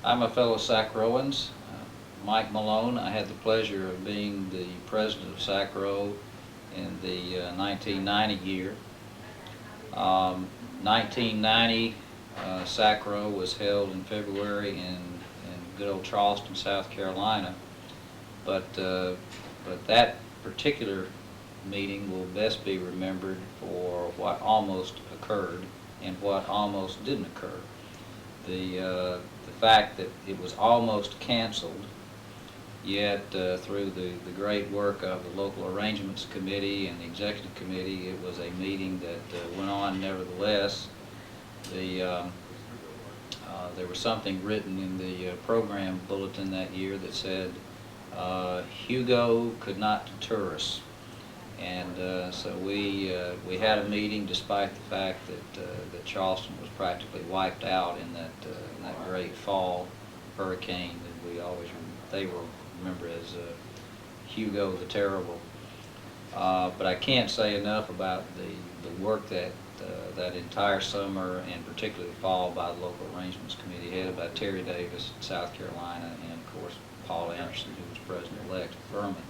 I'm a fellow SACRAOans, Mike Malone. I had the pleasure of being the president of SACRAO in the 1990 year. 1990, SACRAO was held in February in good old Charleston, South Carolina. But that particular meeting will best be remembered for what almost occurred and what almost didn't occur. The fact that it was almost canceled, yet through the great work of the local arrangements committee and the executive committee, it was a meeting that went on nevertheless. There was something written in the program bulletin that year that said Hugo could not deter us. And so we had a meeting despite the fact that Charleston was practically wiped out in that great fall hurricane that they will remember as Hugo the Terrible. But I can't say enough about the work that that entire summer and particularly the fall by the local arrangements committee headed by Terry Davis in South Carolina and of course Paul Anderson, who was president-elect of Furman.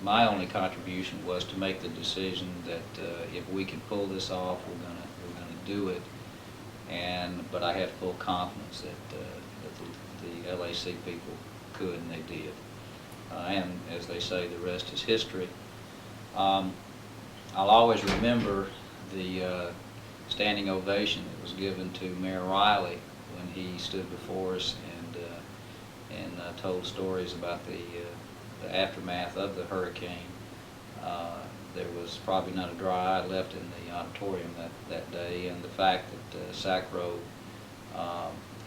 My only contribution was to make the decision that if we can pull this off, we're gonna do it. But I had full confidence that the LAC people could, and they did. And as they say, the rest is history. I'll always remember the standing ovation that was given to Mayor Riley when he stood before us and told stories about the aftermath of the hurricane. There was probably not a dry eye left in the auditorium that day, and the fact that SACRAO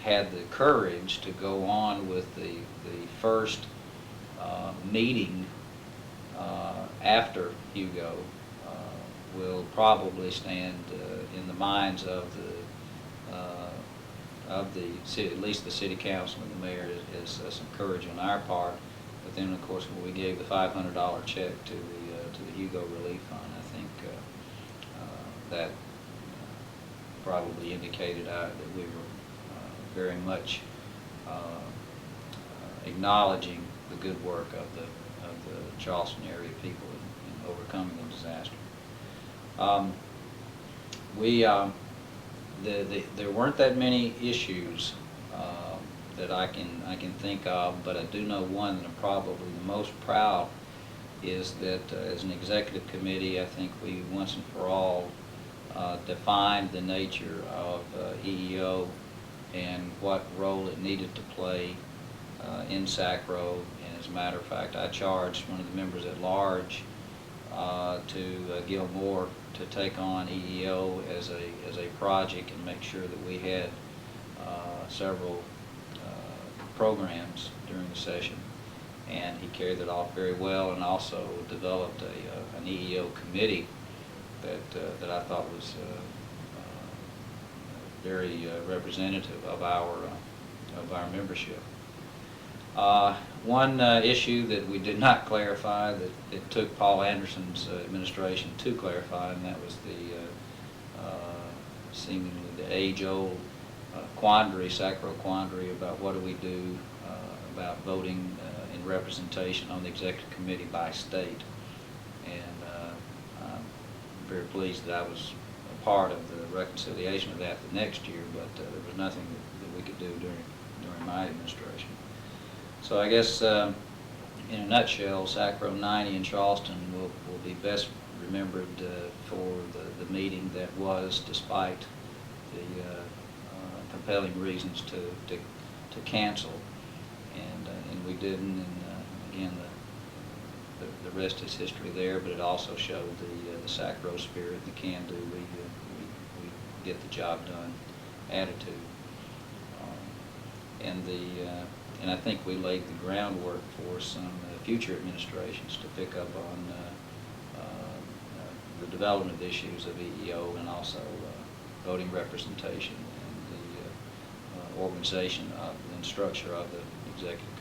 had the courage to go on with the first meeting after Hugo will probably stand in the minds of the city, at least the city council and the mayor, is some courage on our part. But then, of course, when we gave the $500 check to the Hugo Relief Fund, I think that probably indicated that we were very much acknowledging the good work of the Charleston area people in overcoming the disaster. There weren't that many issues that I can think of, but I do know one that I'm probably the most proud is that as an executive committee, I think we once and for all defined the nature of EEO and what role it needed to play in SACRAO. And as a matter of fact, I charged one of the members at large to Gil Moore to take on EEO as a project and make sure that we had several programs during the session, and he carried that off very well, and also developed an EEO committee that I thought was very representative of our membership. One issue that we did not clarify that it took Paul Anderson's administration to clarify, and that was the seemingly the age-old quandary, SACRAO quandary about what do we do about voting in representation on the executive committee by state. And I'm very pleased that I was a part of the reconciliation of that the next year, but there was nothing that we could do during my administration. So I guess in a nutshell, SACRAO 90 in Charleston will be best remembered for the meeting that was, despite the compelling reasons to cancel, and we didn't. And again, the rest is history there. But it also showed the SACRAO spirit, the can-do, we get the job done attitude, and I think we laid the groundwork for some future administrations to pick up on the development issues of EEO and also voting representation and the organization and structure of the executive